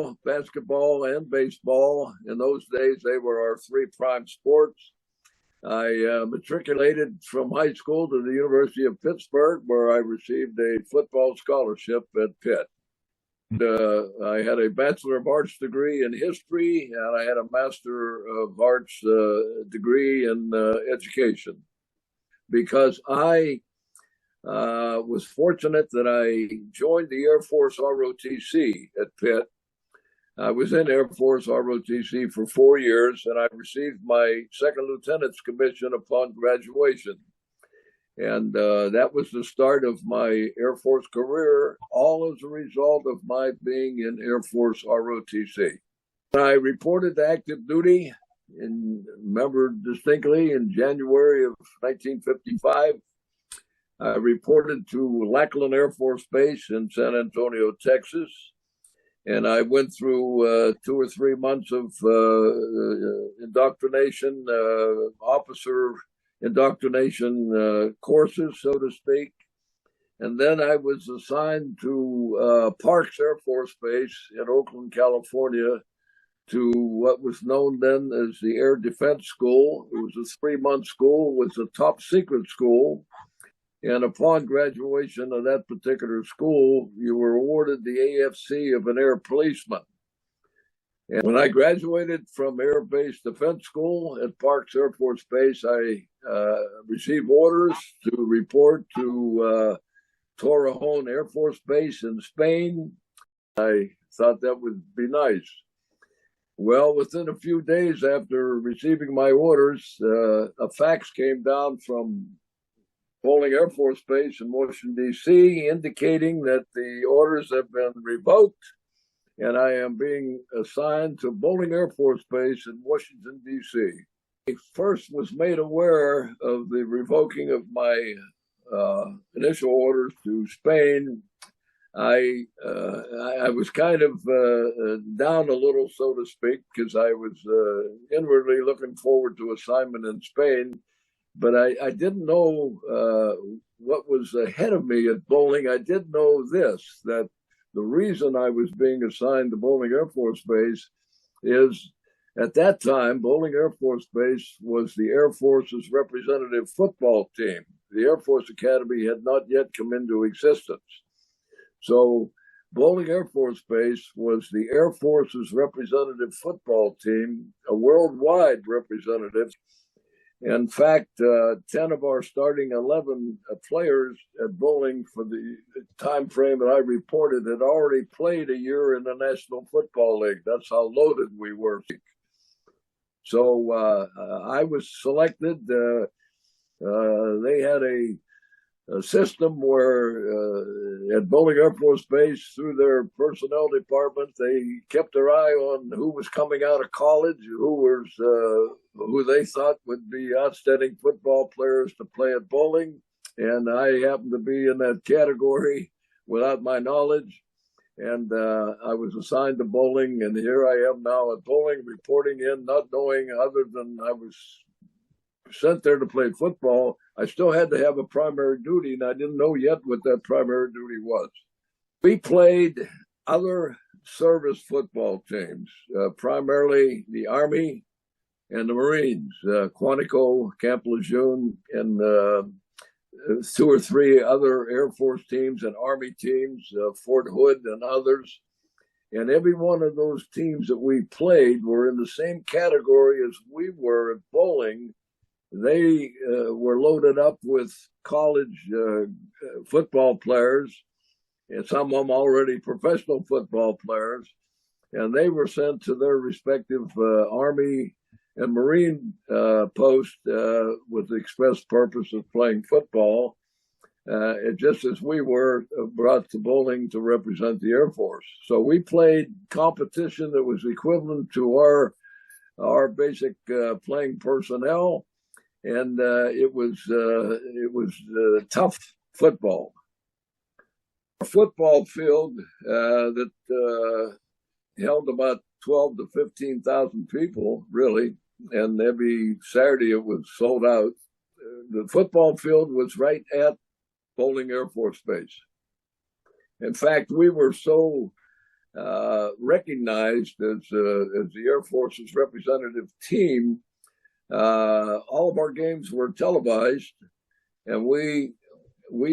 football, basketball, and baseball. In those days, they were our three prime sports. I matriculated from high school to the University of Pittsburgh, where I received a football scholarship at Pitt. I had a Bachelor of Arts degree in history, and I had a Master of Arts degree in education. Because I was fortunate that I joined the Air Force ROTC at Pitt. I was in Air Force ROTC for 4 years, and I received my second lieutenant's commission upon graduation. And that was the start of my Air Force career, all as a result of my being in Air Force ROTC. I reported to active duty, and remember distinctly, in January of 1955. I reported to Lackland Air Force Base in San Antonio, Texas. And I went through 2 or 3 months of indoctrination, officer indoctrination courses, so to speak. And then I was assigned to Parks Air Force Base in Oakland, California, to what was known then as the Air Defense School. It was a 3-month school, it was a top secret school. And upon graduation of that particular school, you were awarded the AFC of an air policeman. And when I graduated from Air Base Defense School at Parks Air Force Base, I received orders to report to Torrejon Air Force Base in Spain. I thought that would be nice. Well, within a few days after receiving my orders, a fax came down from Bowling Air Force Base in Washington, D.C., indicating that the orders have been revoked and I am being assigned to Bowling Air Force Base in Washington, D.C. I first was made aware of the revoking of my initial orders to Spain. I was kind of down a little, so to speak, because I was inwardly looking forward to assignment in Spain. But I didn't know what was ahead of me at Bowling. I did know this, that the reason I was being assigned to Bowling Air Force Base is, at that time, Bowling Air Force Base was the Air Force's representative football team. The Air Force Academy had not yet come into existence. So Bowling Air Force Base was the Air Force's representative football team, a worldwide representative. In fact, 10 of our starting 11 players at Bowling for the time frame that I reported had already played a year in the National Football League. That's how loaded we were. So I was selected. They had a system where at Bowling Air Force Base, through their personnel department, they kept their eye on who was coming out of college, who they thought would be outstanding football players to play at Bowling. And I happened to be in that category without my knowledge. And I was assigned to Bowling, and here I am now at Bowling, reporting in, not knowing other than I was sent there to play football. I still had to have a primary duty, and I didn't know yet what that primary duty was. We played other service football teams, primarily the Army and the Marines, Quantico, Camp Lejeune, and 2 or 3 other Air Force teams and Army teams, Fort Hood and others. And every one of those teams that we played were in the same category as we were at Bowling. They were loaded up with college football players, and some of them already professional football players, and they were sent to their respective Army and Marine posts with the express purpose of playing football, just as we were brought to Bowling to represent the Air Force. So we played competition that was equivalent to our basic playing personnel. And it was tough football. A football field that held about 12 to 15,000 people, really, and every Saturday it was sold out. The football field was right at Bowling Air Force Base. In fact, we were so recognized as the Air Force's representative team. All of our games were televised, and we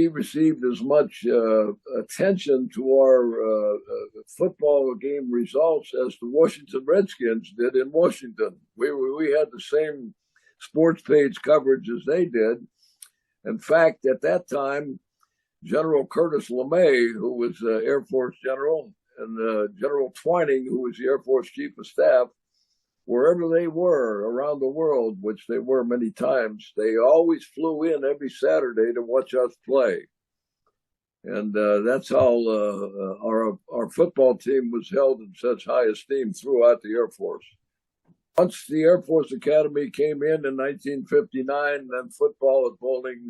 received as much attention to our football game results as the Washington Redskins did in Washington. We had the same sports page coverage as they did. In fact, at that time, General Curtis LeMay, who was Air Force General, and General Twining, who was the Air Force Chief of Staff, wherever they were around the world, which they were many times, they always flew in every Saturday to watch us play. And that's how our football team was held in such high esteem throughout the Air Force. Once the Air Force Academy came in 1959, then football at bowling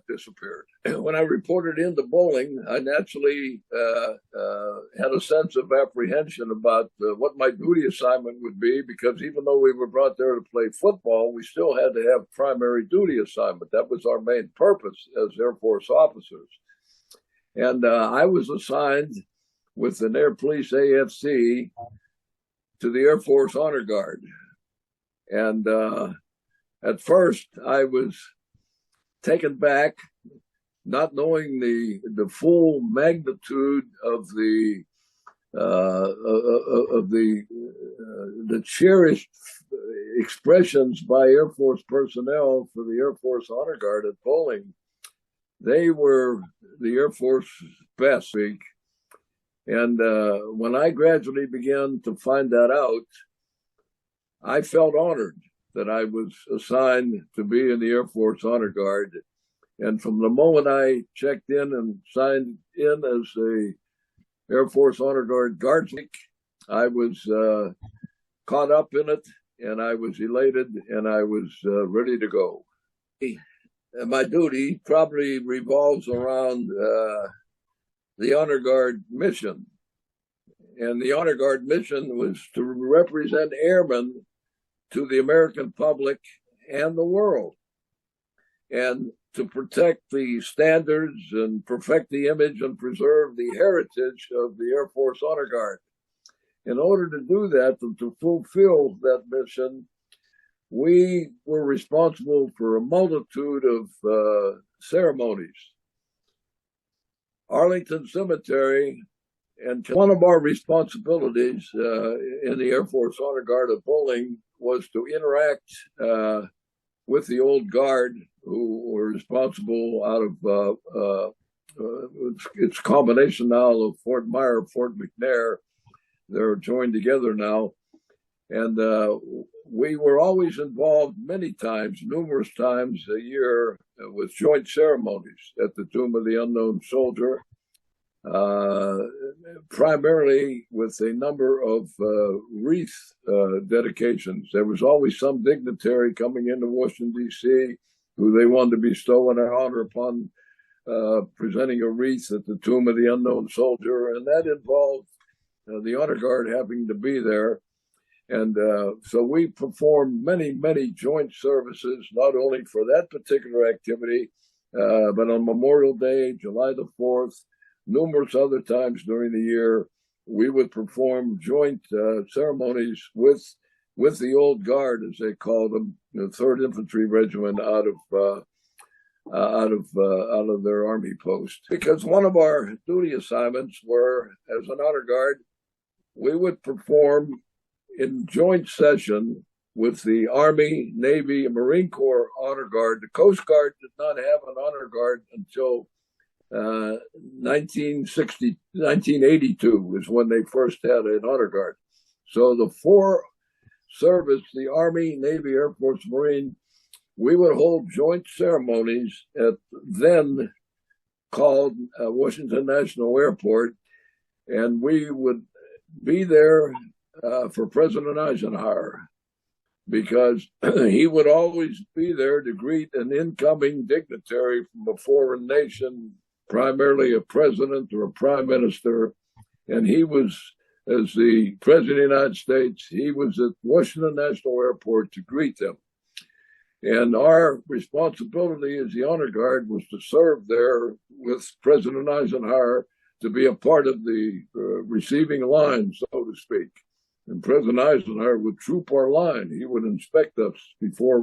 disappeared. When I reported into bowling, I naturally had a sense of apprehension about what my duty assignment would be, because even though we were brought there to play football, we still had to have primary duty assignment. That was our main purpose as Air Force officers. And I was assigned with an Air Police AFC to the Air Force Honor Guard. And at first, I was taken back, not knowing the full magnitude of the cherished expressions by Air Force personnel for the Air Force Honor Guard at bowling. They were the Air Force best. And when I gradually began to find that out, I felt honored that I was assigned to be in the Air Force Honor Guard. And from the moment I checked in and signed in as a Air Force Honor Guard guardsman, I was caught up in it, and I was elated, and I was ready to go. My duty probably revolves around the Honor Guard mission. And the Honor Guard mission was to represent airmen to the American public and the world, and to protect the standards and perfect the image and preserve the heritage of the Air Force Honor Guard. In order to do that, and to fulfill that mission, we were responsible for a multitude of ceremonies. Arlington Cemetery, and one of our responsibilities in the Air Force Honor Guard at bowling was to interact with the old guard, who were responsible out of it's a combination now of Fort Myer, Fort McNair. They're joined together now. And we were always involved many times, numerous times a year, with joint ceremonies at the Tomb of the Unknown Soldier, primarily with a number of wreath dedications. There was always some dignitary coming into Washington, D.C., who they wanted to bestow an honor upon presenting a wreath at the Tomb of the Unknown Soldier, and that involved the Honor Guard having to be there. And so we performed many, many joint services, not only for that particular activity, but on Memorial Day, July the 4th, numerous other times during the year, we would perform joint ceremonies with the old guard, as they called them, the 3rd Infantry Regiment out of their army post. Because one of our duty assignments were, as an honor guard, we would perform in joint session with the Army, Navy, and Marine Corps Honor Guard. The Coast Guard did not have an honor guard until 1982 was when they first had an honor guard. So the 4 service, the Army, Navy, Air Force, Marine, we would hold joint ceremonies at then called Washington National Airport, and we would be there for President Eisenhower, because he would always be there to greet an incoming dignitary from a foreign nation, primarily a president or a prime minister. And he was, as the president of the United States, he was at Washington National Airport to greet them. And our responsibility as the honor guard was to serve there with President Eisenhower, to be a part of the receiving line, so to speak. And President Eisenhower would troop our line. He would inspect us before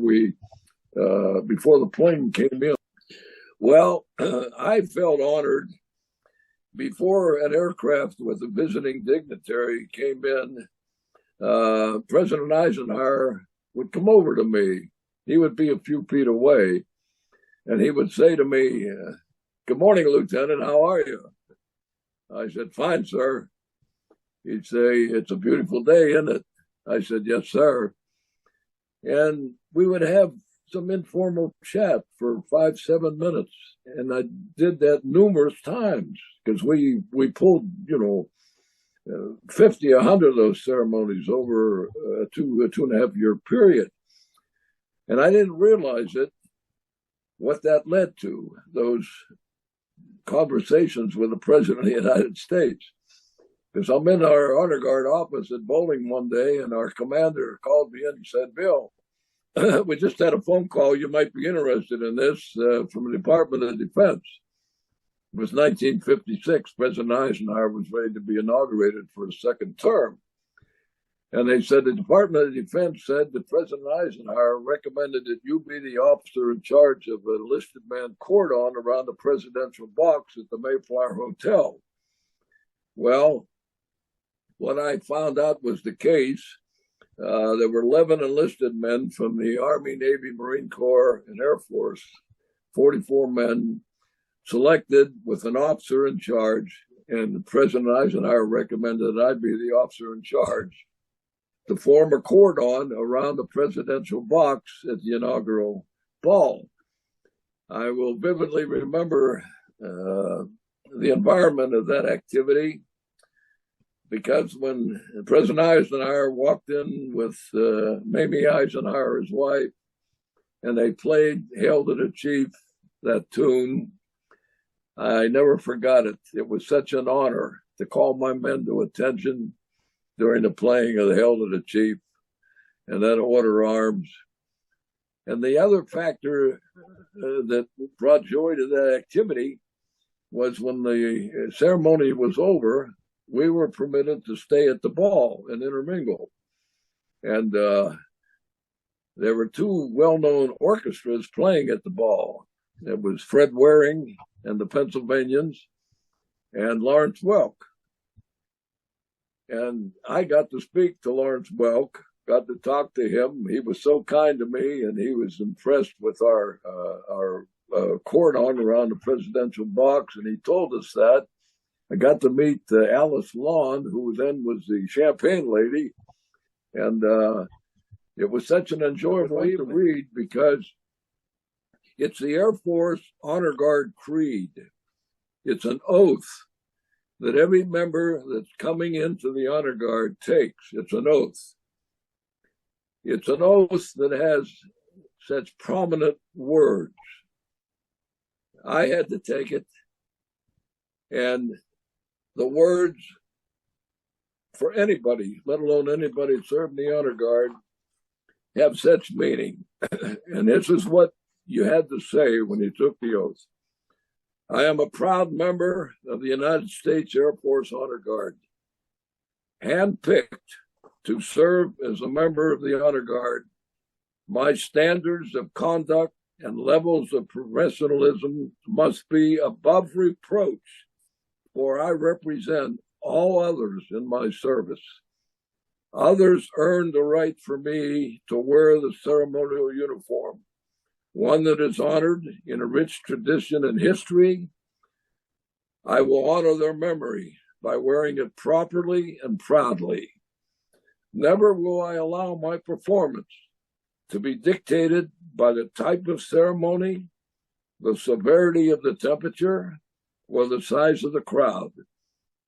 the plane came in. Well, I felt honored before an aircraft with a visiting dignitary came in. President Eisenhower would come over to me. He would be a few feet away, and he would say to me, "Good morning, Lieutenant. How are you?" I said, "Fine, sir." He'd say, "It's a beautiful day, isn't it?" I said, "Yes, sir." And we would have some informal chat for 5-7 minutes. And I did that numerous times because we pulled, 50, 100 of those ceremonies over a 2.5 year period. And I didn't realize what that led to, those conversations with the President of the United States. Because I'm in our honor guard office at Bowling one day, and our commander called me in and said, "Bill, we just had a phone call. You might be interested in this from the Department of Defense." It was 1956. President Eisenhower was ready to be inaugurated for a second term. And they said the Department of Defense said that President Eisenhower recommended that you be the officer in charge of a enlisted man cordon around the presidential box at the Mayflower Hotel. Well, what I found out was the case. There were 11 enlisted men from the Army, Navy, Marine Corps, and Air Force, 44 men selected with an officer in charge, and President Eisenhower recommended that I be the officer in charge to form a cordon around the presidential box at the inaugural ball. I will vividly remember the environment of that activity, because when President Eisenhower walked in with Mamie Eisenhower, his wife, and they played "Hail to the Chief," that tune, I never forgot it. It was such an honor to call my men to attention during the playing of the "Hail to the Chief," and then order arms. And the other factor that brought joy to that activity was when the ceremony was over, we were permitted to stay at the ball and intermingle. And there were two well-known orchestras playing at the ball. It was Fred Waring and the Pennsylvanians and Lawrence Welk. And I got to speak to Lawrence Welk, got to talk to him. He was so kind to me, and he was impressed with our cordon around the presidential box, and he told us that. I got to meet Alice Lawn, who then was the champagne lady, and it was such an enjoyable to read because it's the Air Force Honor Guard Creed. It's an oath that every member that's coming into the Honor Guard takes. It's an oath. It's an oath that has such prominent words. I had to take it, and the words for anybody, let alone anybody that served in the Honor Guard, have such meaning. And this is what you had to say when you took the oath. "I am a proud member of the United States Air Force Honor Guard, handpicked to serve as a member of the Honor Guard. My standards of conduct and levels of professionalism must be above reproach, for I represent all others in my service. Others earned the right for me to wear the ceremonial uniform, one that is honored in a rich tradition and history. I will honor their memory by wearing it properly and proudly. Never will I allow my performance to be dictated by the type of ceremony, the severity of the temperature, or the size of the crowd.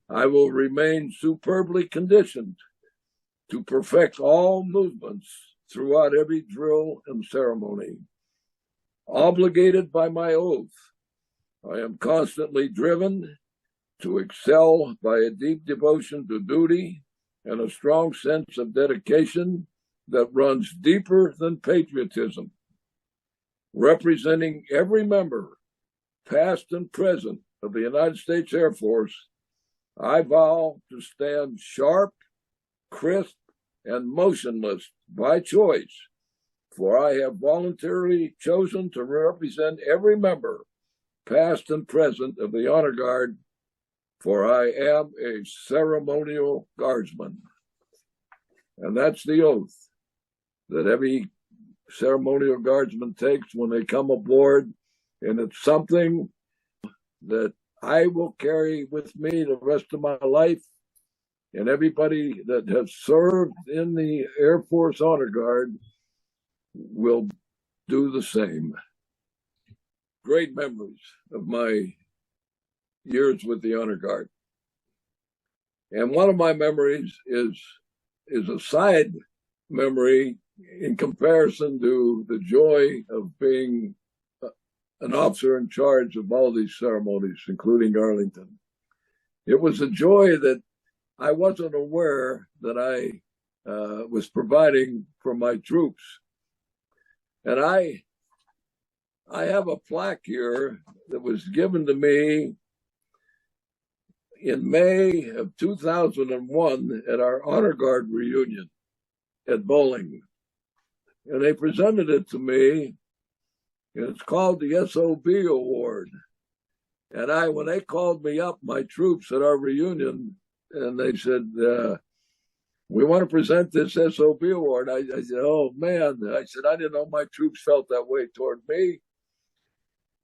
I will remain superbly conditioned to perfect all movements throughout every drill and ceremony. Obligated by my oath, I am constantly driven to excel by a deep devotion to duty and a strong sense of dedication that runs deeper than patriotism. Representing every member, past and present, of the United States Air Force, I vow to stand sharp, crisp, and motionless by choice, for I have voluntarily chosen to represent every member, past and present, of the Honor Guard, for I am a ceremonial guardsman. And that's the oath that every ceremonial guardsman takes when they come aboard. And it's something that I will carry with me the rest of my life. And everybody that has served in the Air Force Honor Guard will do the same. Great memories of my years with the Honor Guard. And one of my memories is a side memory in comparison to the joy of being an officer in charge of all these ceremonies, including Arlington. It was a joy that I wasn't aware that I was providing for my troops. And I have a plaque here that was given to me in May of 2001 at our Honor Guard reunion at Bowling. And they presented it to me, and it's called the SOB Award. And when they called me up, my troops at our reunion, and they said, we want to present this SOB Award. I said, oh man, I said, I didn't know my troops felt that way toward me.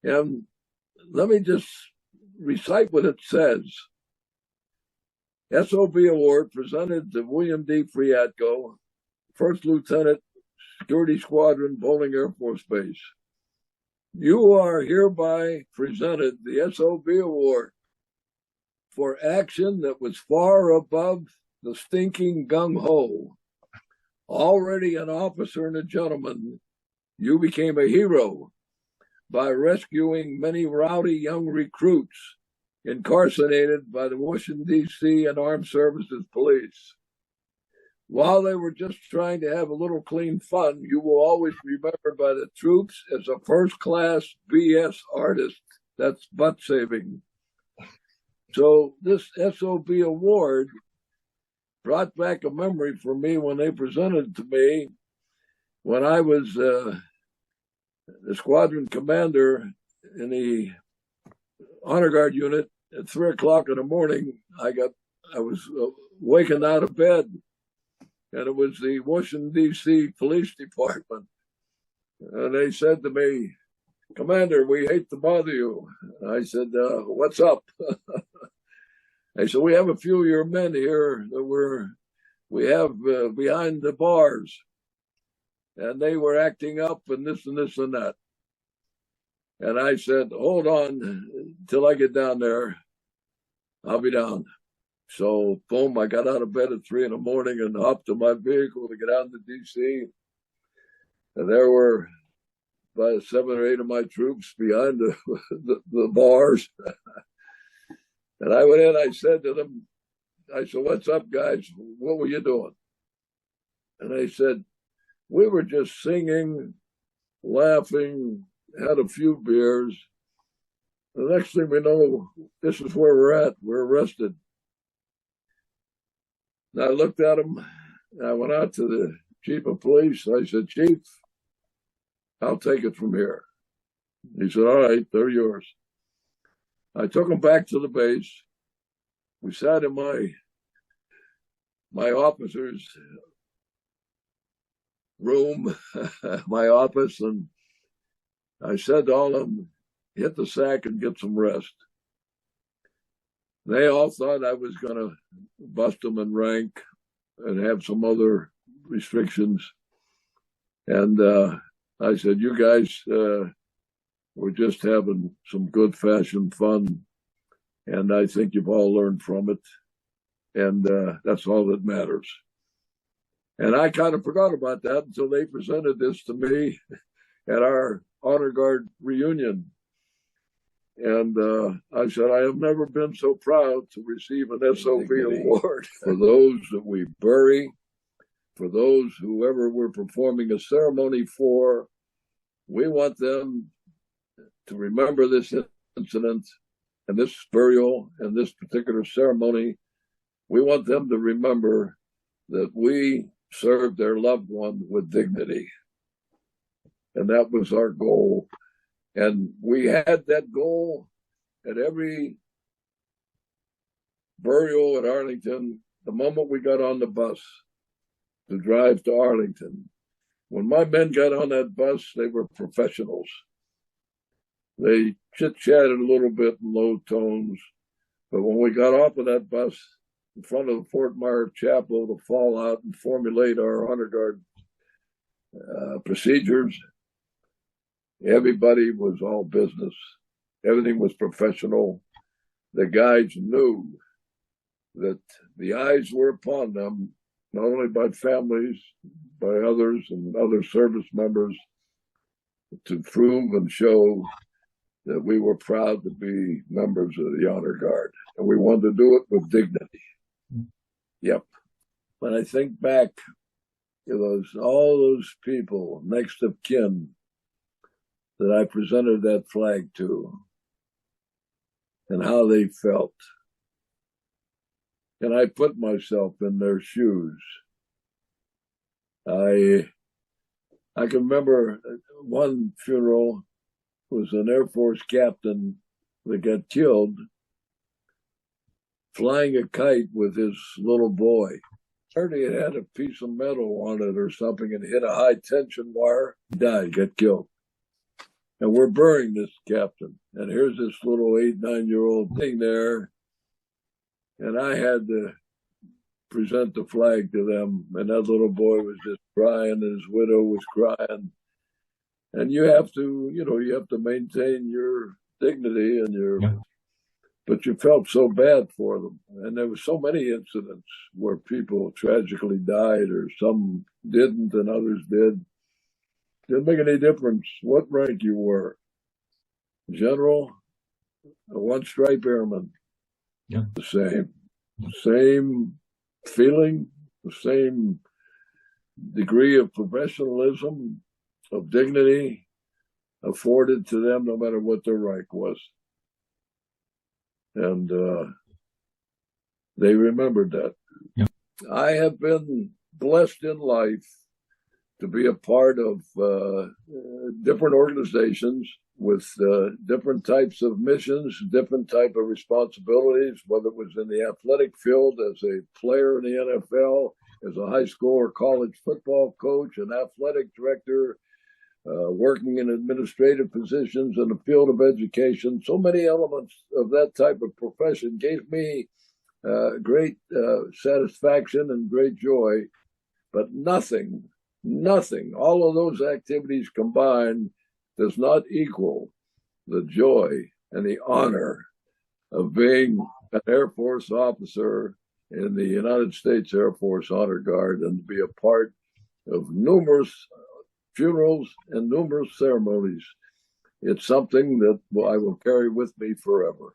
And let me just recite what it says. SOB Award presented to William D. Priatko, First Lieutenant, Security Squadron, Bowling Air Force Base. You are hereby presented the SOB Award for action that was far above the stinking gung-ho. Already an officer and a gentleman, you became a hero by rescuing many rowdy young recruits incarcerated by the Washington, D.C. and Armed Services Police. While they were just trying to have a little clean fun, you will always be remembered by the troops as a first-class BS artist. That's butt saving. So this SOB award brought back a memory for me when they presented it to me when I was the squadron commander in the Honor Guard unit. At 3 o'clock in the morning, I was waking out of bed, and it was the Washington, D.C. Police Department. And they said to me, Commander, we hate to bother you. I said, what's up? They said, we have a few of your men here that we have behind the bars, and they were acting up and this and this and that. And I said, hold on till I get down there. I'll be down. So, boom, I got out of bed at 3 in the morning and hopped to my vehicle to get out to D.C. And there were about 7 or 8 of my troops behind the bars. And I went in, I said to them, what's up, guys? What were you doing? And they said, we were just singing, laughing, had a few beers. The next thing we know, this is where we're at. We're arrested. And I looked at him. I went out to the chief of police. I said, Chief, I'll take it from here. He said, all right, they're yours. I took them back to the base. We sat in my officer's room, my office, and I said to all of them, hit the sack and get some rest. They all thought I was going to bust them in rank and have some other restrictions. And I said, you guys, we're just having some good fashioned fun. And I think you've all learned from it. And that's all that matters. And I kind of forgot about that until they presented this to me at our Honor Guard reunion. And I said, I have never been so proud to receive an SOB award for those that we bury, for those whoever we're performing a ceremony for. We want them to remember this incident and this burial and this particular ceremony, we want them to remember that we served their loved one with dignity. And that was our goal. And we had that goal at every burial at Arlington. The moment we got on the bus to drive to Arlington, when my men got on that bus, they were professionals. They chit-chatted a little bit in low tones, but when we got off of that bus in front of the Fort Myers Chapel to fall out and formulate our honor guard procedures, everybody was all business. Everything was professional. The guides knew that the eyes were upon them, not only by families, by others and other service members, to prove and show that we were proud to be members of the Honor Guard. And we wanted to do it with dignity. Yep. When I think back to all those people next of kin that I presented that flag to and how they felt, and I put myself in their shoes. I can remember one funeral was an Air Force captain that got killed flying a kite with his little boy. It had a piece of metal on it or something and hit a high tension wire, died, got killed. And we're burying this captain. And here's this little 8-9-year-old thing there. And I had to present the flag to them. And that little boy was just crying and his widow was crying. And you have to maintain your dignity and but you felt so bad for them. And there were so many incidents where people tragically died or some didn't and others did. Didn't make any difference what rank you were. General, a one-stripe airman. Yeah. The same feeling, the same degree of professionalism, of dignity afforded to them no matter what their rank was. And they remembered that. Yeah. I have been blessed in life to be a part of different organizations with different types of missions, different type of responsibilities, whether it was in the athletic field as a player in the NFL, as a high school or college football coach, an athletic director, working in administrative positions in the field of education. So many elements of that type of profession gave me great satisfaction and great joy, but nothing, all of those activities combined does not equal the joy and the honor of being an Air Force officer in the United States Air Force Honor Guard and to be a part of numerous funerals and numerous ceremonies. It's something that I will carry with me forever.